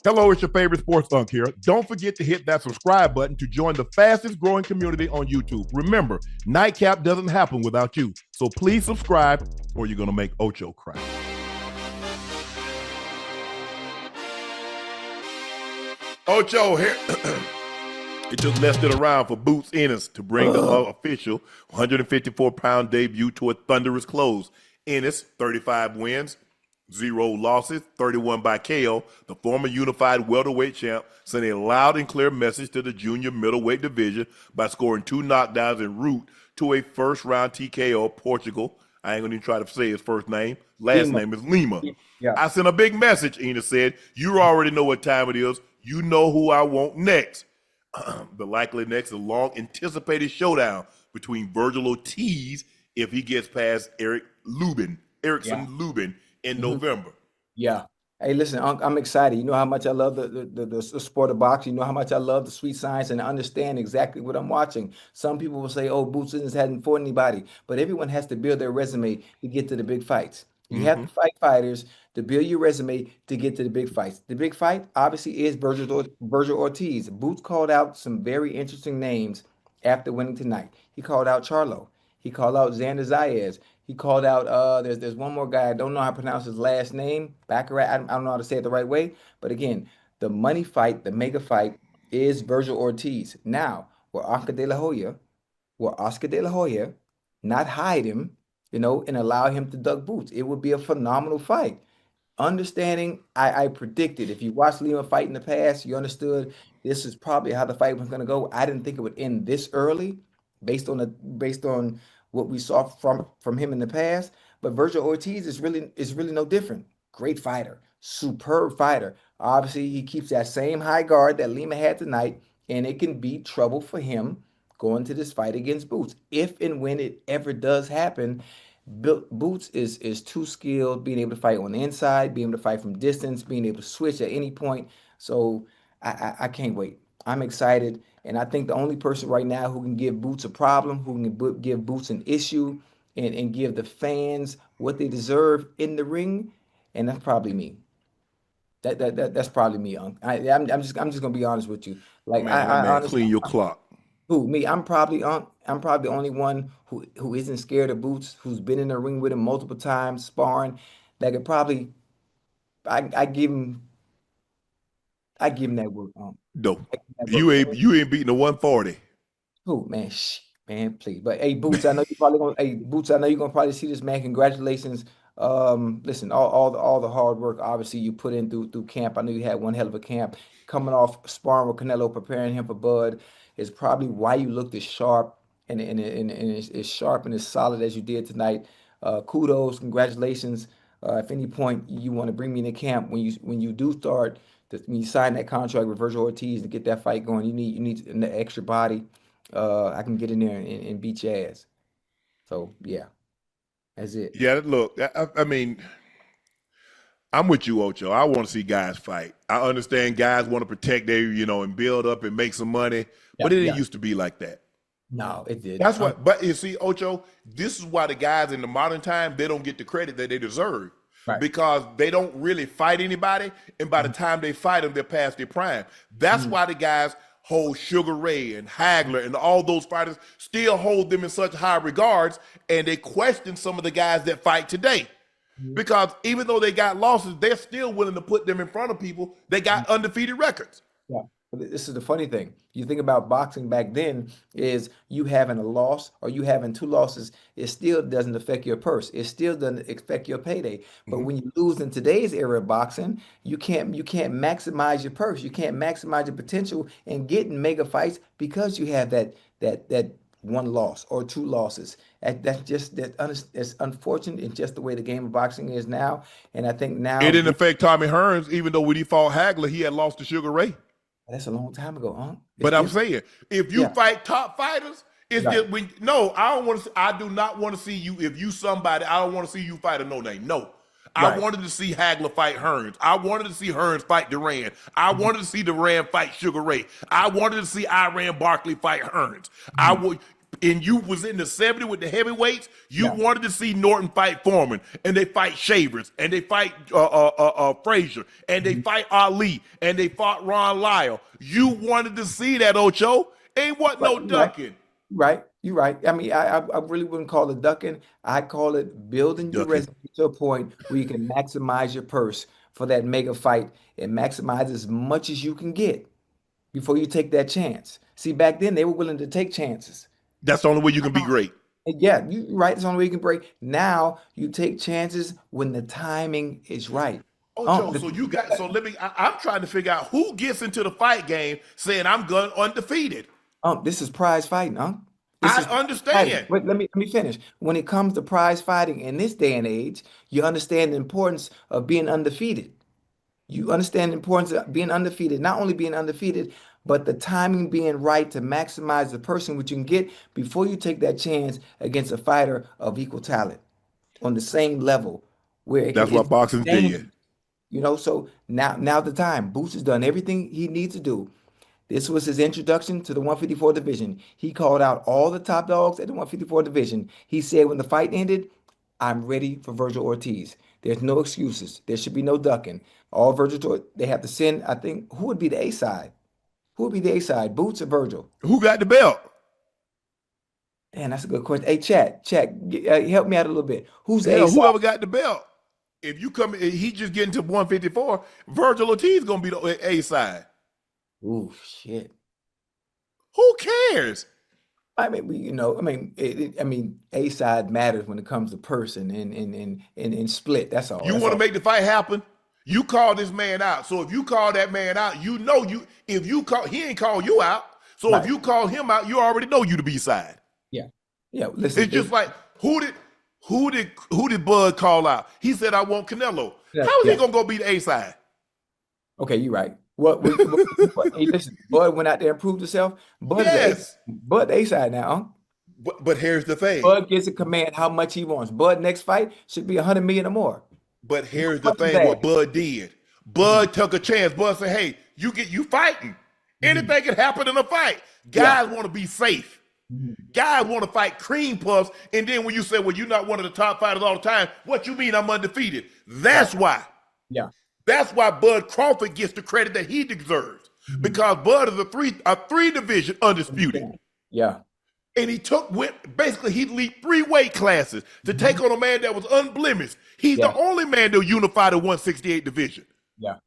Hello, it's your favorite sports Unc here. Don't forget to hit that subscribe button to join the fastest growing community on YouTube. Remember, Nightcap doesn't happen without you. So please subscribe or you're going to make Ocho cry. Ocho here. It took less than a round for Boots Ennis to bring the official 154-pound debut to a thunderous close. Ennis, 35 wins, 0 losses, 31 by KO. The former unified welterweight champ sent a loud and clear message to the junior middleweight division by scoring 2 knockdowns en route to a first-round TKO. Portugal. I ain't going to even try to say his first name. Last name is Lima. Yeah. I sent a big message, Ennis said. You already know what time it is. You know who I want next. The likely next, a long-anticipated showdown between Virgil Ortiz if he gets past Erickson Lubin in November. Yeah. Hey, listen, Unc, I'm excited. You know how much I love the sport of boxing. You know how much I love the sweet science and understand exactly what I'm watching. Some people will say, oh, Boots Ennis hadn't fought anybody, but everyone has to build their resume to get to the big fights. You have to fight fighters to build your resume to get to the big fights. The big fight, obviously, is Virgil Ortiz. Boots called out some very interesting names after winning tonight. He called out Charlo. He called out Xander Zayas. He called out there's one more guy, I don't know how to pronounce his last name. Baccarat, I don't know how to say it the right way. But again, the money fight, the mega fight is Virgil Ortiz. Now, Oscar De La Hoya not hide him, and allow him to duck Boots. It would be a phenomenal fight. Understanding, I predicted if you watched Lima fight in the past, you understood this is probably how the fight was going to go. I didn't think it would end this early, based on what we saw from him in the past. But Virgil Ortiz is really no different. Great fighter, superb fighter. Obviously, he keeps that same high guard that Lima had tonight, and it can be trouble for him going to this fight against Boots. If and when it ever does happen, Boots is too skilled, being able to fight on the inside, being able to fight from distance, being able to switch at any point. So I can't wait. I'm excited, and I think the only person right now who can give Boots a problem, who can give Boots an issue, and give the fans what they deserve in the ring, and that's probably me. That's probably me, Unc. I'm just gonna be honest with you. Like I Man, honestly, clean your clock. who me? I'm probably the only one who isn't scared of Boots, who's been in the ring with him multiple times, sparring. That could probably I give him I give him that work. No, I give him that work. you ain't beating the 140. Who, man? Man, please. But hey, Boots, I know you probably gonna. Hey, Boots, I know you're gonna probably see this, man. Congratulations. Listen, all the hard work, obviously, you put in through camp. I know you had one hell of a camp. Coming off sparring with Canelo, preparing him for Bud, is probably why you looked as sharp and as sharp and as solid as you did tonight. Kudos, congratulations. If any point you want to bring me into camp when you do start when you sign that contract with Virgil Ortiz to get that fight going, you need an extra body. I can get in there and beat your ass. So yeah, that's it. Yeah, look, I mean, I'm with you, Ocho. I want to see guys fight. I understand guys want to protect their, and build up and make some money, Yeah, but it didn't yeah. used to be like that. No, it didn't. That's what, but you see, Ocho, this is why the guys in the modern time, they don't get the credit that they deserve Right. because they don't really fight anybody. And by the time they fight them, they're past their prime. That's Mhm. why the guys hold Sugar Ray and Hagler and all those fighters still hold them in such high regards. And they question some of the guys that fight today. Mhm. Because even though they got losses, they're still willing to put them in front of people. They got undefeated records. Yeah. But this is the funny thing. You think about boxing back then is you having a loss or you having two losses, it still doesn't affect your purse. It still doesn't affect your payday. But Mhm. when you lose in today's era of boxing, you can't maximize your purse. You can't maximize your potential and get in mega fights because you have that one loss or two losses. That's unfortunate. It's just the way the game of boxing is now. And I think It now didn't affect Tommy Hearns, even though when he fought Hagler, he had lost to Sugar Ray. that's a long time ago, huh? It's But I'm different. saying, if you Yeah. fight top fighters, it's Right. just when no, I don't want to. I do not want to see you. If you somebody, I don't want to see you fight a no name. No, I Right. wanted to see Hagler fight Hearns. I wanted to see Hearns fight Duran. I Mhm. wanted to see Duran fight Sugar Ray. I wanted to see Iran Barkley fight Hearns. I Mhm. would. and you was in the 70 with the heavyweights, you Yeah. wanted to see Norton fight Foreman, and they fight Shavers, and they fight Frazier, and they Mhm. fight Ali, and they fought Ron Lyle. You wanted to see that, Ocho. Ain't what Right, no you're right. ducking. Right, you're right. I mean, I really wouldn't call it ducking. I call it building your Ducking. resume to a point where you can maximize your purse for that mega fight and maximize as much as you can get before you take that chance. See, back then they were willing to take chances. That's the only way you can be great. And yeah, you're right. It's the only way you can break. Now you take chances when the timing is right. Ocho, The, so you got so let me. I'm trying to figure out who gets into the fight game saying I'm going undefeated. This is prize fighting, This I is fighting. understand. Wait, let me finish. When it comes to prize fighting in this day and age, you understand the importance of being undefeated. You understand the importance of being undefeated, not only being undefeated, but the timing being right to maximize the person which you can get before you take that chance against a fighter of equal talent on the same level where That's it's what boxing's dangerous. dead. So now the time. Boots has done everything he needs to do. This was his introduction to the 154 division. He called out all the top dogs at the 154 division. He said when the fight ended, I'm ready for Virgil Ortiz. There's no excuses. There should be no ducking. All Virgil, they have to send, I think, who would be the A side? Who would be the A side? Boots or Virgil? Who got the belt? Man, that's a good question. Hey, Chad, help me out a little bit. Who's the A Hell, side? whoever got the belt. If you come, he just getting to 154. Virgil Ortiz gonna be the A side. Ooh, shit. Who cares? I mean, A side matters when it comes to person and split. That's all. You That's want to all. make the fight happen? You call this man out. So if you call that man out, you know you. If you call, he ain't call you out. So if Right. you call him out, you already know you the B side. Yeah. Yeah. Listen, It's just like who did Bud call out? He said I want Canelo. yeah, How is he yeah. gonna go be the A side? Okay, you're right. Hey, listen, Bud went out there and proved himself. Yes, Bud the A side now. Huh? but here's the thing. Bud gets to command how much he wants. Bud next fight should be 100 million or more. But He gonna here's the punch his thing. ass. What Bud did. Mhm, Bud took a chance. Bud said, "Hey, you fighting. mhm. Anything can happen in a fight. Yeah. Guys want to be safe. Mhm. Guys want to fight cream puffs. And then when you say, well, you're not one of the top fighters all the time, what you mean I'm undefeated? Right. That's why. Yeah. That's why Bud Crawford gets the credit that he deserves. Mhm. Because Bud is a three division undisputed. Yeah. And basically he leaped 3 weight classes to take Mhm. on a man that was unblemished. He's the Yeah. only man to unify the 168 division. Yeah.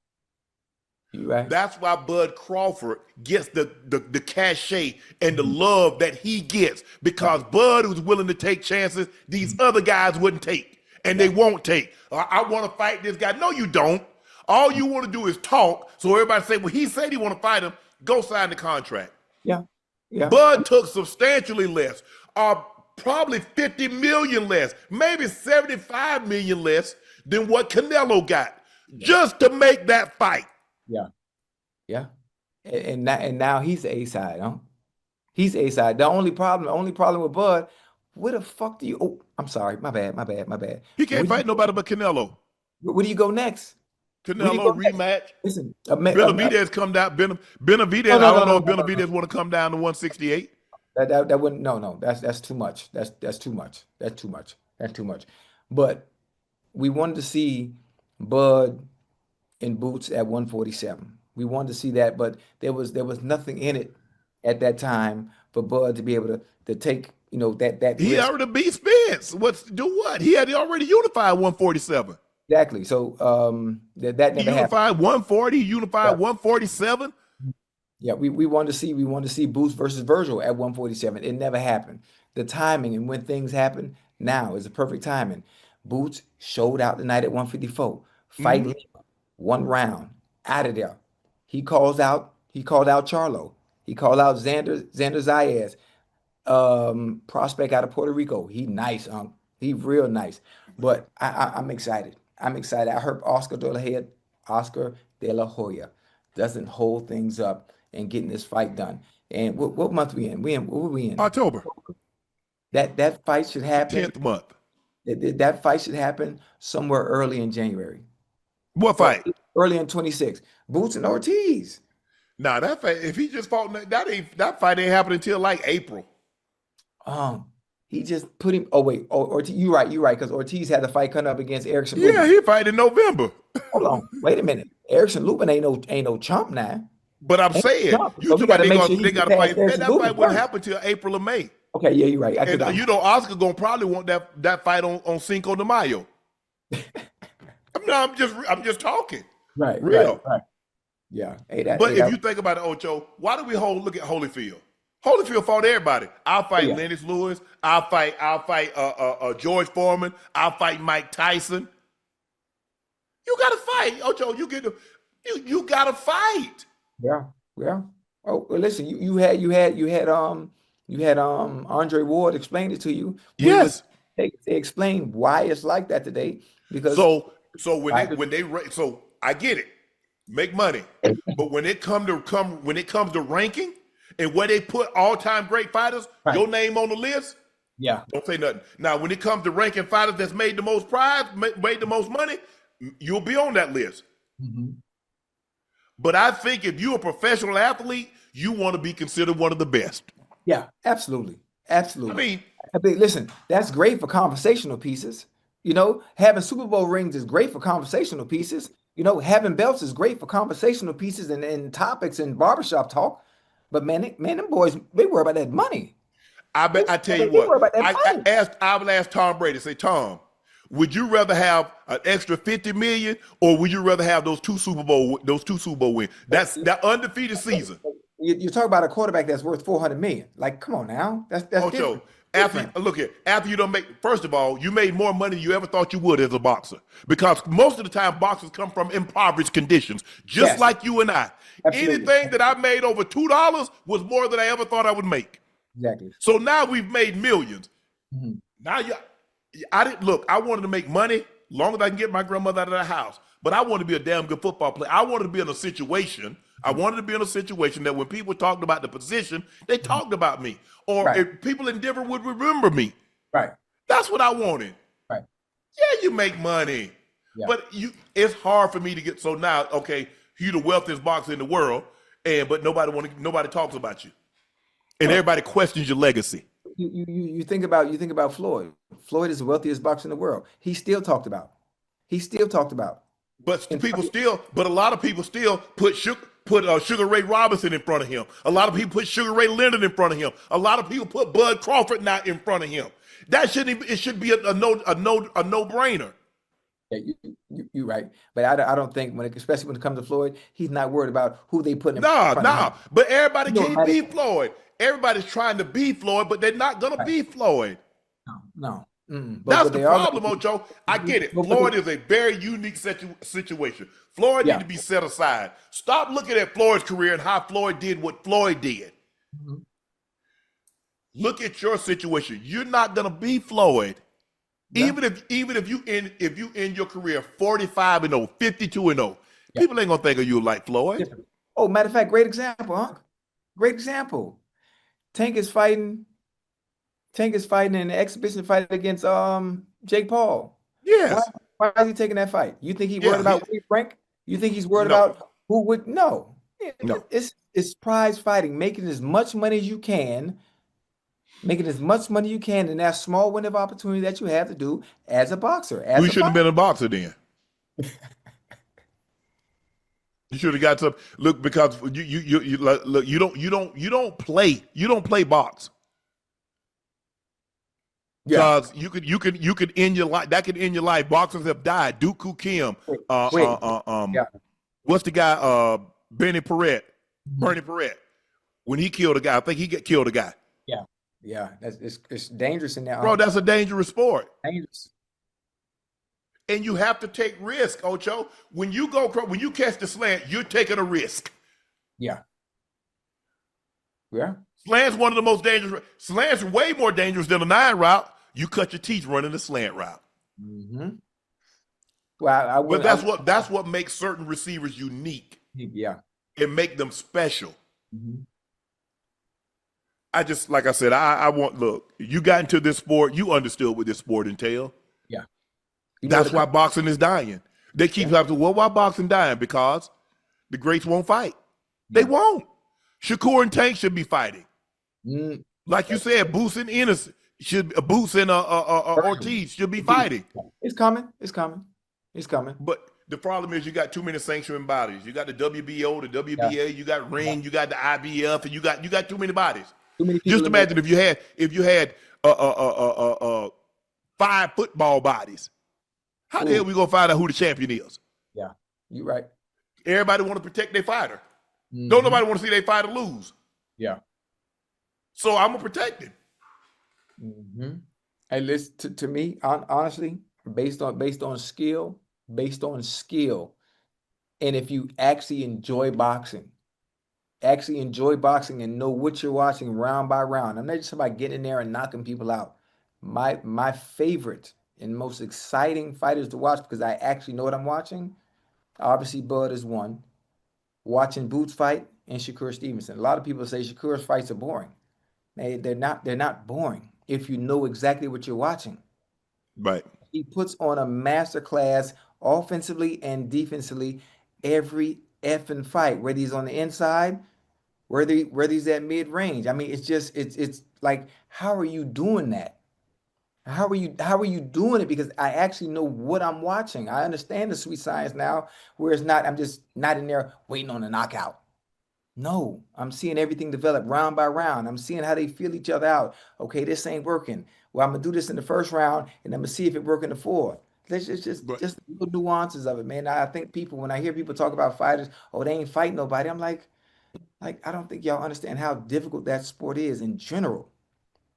You right. That's why Bud Crawford gets the cachet and the love that he gets Yeah. because Bud was willing to take chances these other guys wouldn't take and they Yeah. won't take. I want to fight this guy. No, you don't. All you want to do is talk. So everybody say, well, he said he want to fight him. Go sign the contract. Yeah. Yeah. Bud took substantially less, probably 50 million less, maybe 75 million less than what Canelo got Yeah. just to make that fight. Yeah. Yeah. And now he's the A side, huh? He's A side. The only problem with Bud, where the fuck do you? Oh, I'm sorry. My bad. My bad. My bad. He can't Where do you fight nobody but Canelo. where do you go next? Where do you Canelo go next? rematch. Listen, Benavidez come down. no, Benavidez, no, I no, don't no, know no, if no, no, no. Benavidez want to come down to 168. That wouldn't. No, no. That's too much. That's too much. That's too much. That's too much. But we wanted to see Bud in boots at 147. We wanted to see that, but there was nothing in it at that time for Bud to be able to take, that He risk. already beat Spence. Do what? He had already unified 147. Exactly. So that He never happened. unified 140. He Yeah. unified 147. Yeah, we wanted to see Boots versus Virgil at 147. It never happened. The timing and when things happen now is the perfect timing. Boots showed out tonight at 154. Fight Mhm. Lima, 1 round, out of there. He called out Charlo. He called out Xander Zayas, prospect out of Puerto Rico. He nice, he real nice. But I'm excited. I'm excited. I heard Oscar De La Hoya doesn't hold things up and getting this fight done. And what month we in? What were we in? October, That fight should the happen. 10th month. That fight should happen somewhere early in January What or fight? early in 26. Boots and Ortiz. Nah, that fight. If he just fought, that fight ain't happening until like April. He just put him. Oh wait, Ortiz, you're right, because Ortiz had the fight coming up against Erickson Yeah, Lubin. he fight in November. Hold on, wait a minute. Erickson Lubin ain't no chump now. But I'm Ain't saying, no chump. you So we talking got about to make sure he they get got to past fight. Man, Erickson that Lubin fight wouldn't first. happen till April or May. Okay, yeah, you're right. And Oscar gonna probably want that fight on Cinco de Mayo. I'm just talking. Right, Real. right. Yeah. But if you think about it, Ocho, why do we look at Holyfield? Holyfield fought everybody. I'll fight Lennox Lewis. I'll fight George Foreman. I'll fight Mike Tyson. You gotta fight, Ocho. You gotta fight. Yeah. Oh, well, listen, you had Andre Ward explain it to you. Yes. They explain why it's like that today because so I get it. Make money. But when it comes to ranking and where they put all-time great fighters, your name on the list, don't say nothing. Now, when it comes to ranking fighters that's made the most prize, made the most money, you'll be on that list. Mm-hmm. But I think if you're a professional athlete, you want to be considered one of the best. Yeah, absolutely. I mean, listen, that's great for conversational pieces. Having Super Bowl rings is great for conversational pieces. Having belts is great for conversational pieces and topics and barbershop talk. But man, them boys, they worry about that money. I tell you what, I would ask Tom Brady, say, Tom, would you rather have an extra $50 million or would you rather have those two Super Bowl wins? That's that undefeated season. You talk about a quarterback that's worth $400 million. Like, come on now. That's different. After you don't make, first of all, you made more money than you ever thought you would as a boxer. Because most of the time boxers come from impoverished conditions, just like you and I. Absolutely. Anything that I made over $2 was more than I ever thought I would make. Exactly. So now we've made millions. Mm-hmm. Now I wanted to make money long as I can get my grandmother out of the house. But I wanted to be a damn good football player. I wanted to be in a situation that when people talked about the position, they talked about me. Or if people in Denver would remember me. Right. That's what I wanted. Right. Yeah, you make money. Yeah. But it's hard for me to get, so now, okay, you're the wealthiest boxer in the world, but nobody talks about you. And everybody questions your legacy. You think about Floyd. Floyd is the wealthiest boxer in the world. He's still talked about. But a lot of people still put Sugar Ray Robinson in front of him. A lot of people put Sugar Ray Leonard in front of him. A lot of people put Bud Crawford now in front of him. It should be a no-brainer. Yeah, you're right, but I don't think especially when it comes to Floyd, he's not worried about who they put in front of him. But everybody can't be Floyd. Everybody's trying to be Floyd, but they're not gonna be Floyd. No. That's the problem, Ocho. I get it. Floyd is a very unique situation. Floyd needs to be set aside. Stop looking at Floyd's career and how Floyd did what Floyd did. Mm-hmm. Look at your situation. You're not gonna be Floyd. Yeah. Even if you end your career 45-0, 52-0, people ain't gonna think of you like Floyd. Oh, matter of fact, great example, huh? Great example. Tank is fighting in an exhibition fight against Jake Paul. Yes. Why is he taking that fight? You think he's worried about Willie Frank? You think he's worried about who would? No. It's prize fighting, making as much money as you can. Making as much money you can in that small window of opportunity that you have to do as a boxer. We shouldn't have been a boxer then. You should have got some look because you don't play box. Because you could end your life. That could end your life. Boxers have died. Dooku Kim. What's the guy? Bernie Perret. When he killed a guy, I think he killed a guy. Yeah, it's dangerous in there. Bro, that's a dangerous sport. Dangerous. And you have to take risk, Ocho. When you catch the slant, you're taking a risk. Yeah. Slant's one of the most dangerous. Slant's way more dangerous than a 9 route. You cut your teeth running the slant route. Mm-hmm. Well, but that's what makes certain receivers unique. Yeah. And make them special. Mm-hmm. I just, like I said, look, you got into this sport, you understood what this sport entailed. Yeah. That's why boxing is dying. They keep asking, well, why boxing dying? Because the greats won't fight. They won't. Shakur and Tank should be fighting. Like you said, Boots and Ennis Boots and Ortiz should be fighting. It's coming. It's coming. It's coming. But the problem is you got too many sanctioning bodies. You got the WBO, the Yeah. WBA, you got Ring, you got the IBF, and you got too many bodies. Too many people Just in imagine if you had 5 football bodies. How the hell we gonna find out who the champion is? Yeah, you're right. Everybody want to protect their fighter. Mhm. Don't nobody want to see their fighter lose. Yeah. So I'm gonna protect him. Mm-hmm. And listen to me, honestly, based on skill, and if you actually enjoy boxing and know what you're watching round by round. I'm not just about getting in there and knocking people out. My favorite and most exciting fighters to watch because I actually know what I'm watching. Obviously, Bud is one. Watching Boots fight and Shakur Stevenson. A lot of people say Shakur's fights are boring. They're not boring if you know exactly what you're watching. Right. He puts on a master class offensively and defensively every effing fight, whether he's on the inside, whether he's at mid-range. I mean, it's like, how are you doing that? How are you doing it? Because I actually know what I'm watching. I understand the sweet science now, where it's not, I'm just not in there waiting on a knockout. No, I'm seeing everything develop round by round. I'm seeing how they feel each other out. Okay, this ain't working. Well, I'm gonna do this in the first round, and I'm gonna see if it work in the fourth. There's But just little nuances of it, man. I think people, when I hear people talk about fighters, oh, they ain't fighting nobody. I'm like I don't think y'all understand how difficult that sport is in general.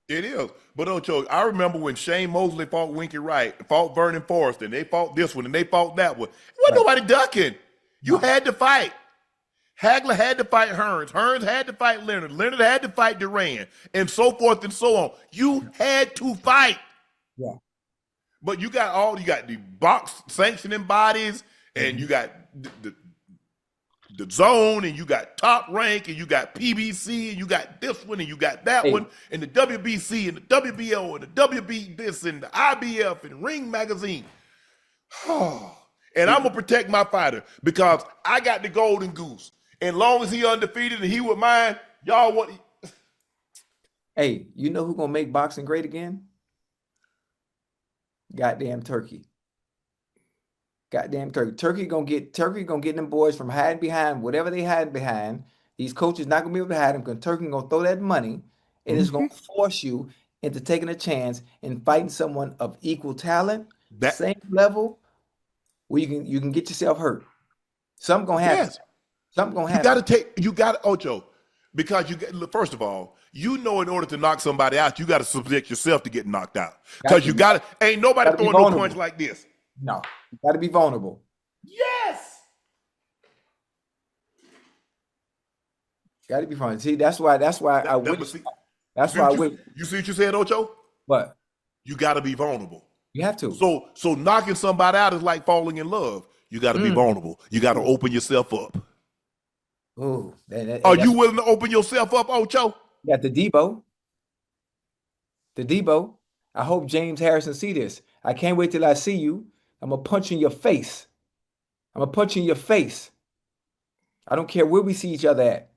it is. But Ocho, I remember when Shane Mosley fought Winky Wright, fought Vernon Forrest, and they fought this one and they fought that one. Wasn't Right. nobody ducking. You No. had to fight. Hagler had to fight Hearns. Hearns had to fight Leonard. Leonard had to fight Duran, and so forth and so on. You had to fight. Yeah. But you got the box sanctioning bodies, and you got the zone, and you got top rank, and you got PBC, and you got this one, and you got that Hey. one, and the WBC, and the WBO, and the WB this, and the IBF, and Ring Magazine. And I'm gonna protect my fighter because I got the golden goose. And long as he undefeated and he with mine, y'all want. Hey, you know who gonna make boxing great again? Goddamn Turkey. Goddamn Turkey. Turkey gonna get them boys from hiding behind whatever they hide behind. These coaches not gonna be able to hide them because Turkey gonna throw that money and it's gonna force you into taking a chance and fighting someone of equal talent, That same level, where you can get yourself hurt. Something gonna happen. yes, Something gonna you happen. got to Ocho, because first of all, in order to knock somebody out, you got to subject yourself to get knocked out because you got to. Ain't nobody Gotta be throwing no vulnerable. punch like this. No, you gotta be vulnerable. Yes. Gotta be vulnerable. See, that's why I That, went. but see, That's why I you, went. you see what you said, Ocho? But You got to be vulnerable. you have to. So knocking somebody out is like falling in love. You got to be vulnerable. You got to open yourself up. Ooh, Are that's you willing to open yourself up, Ocho? got the Debo. The Debo. I hope James Harrison see this. I can't wait till I see you. I'm gonna punch you in your face. I'm gonna punch you in your face. I don't care where we see each other at.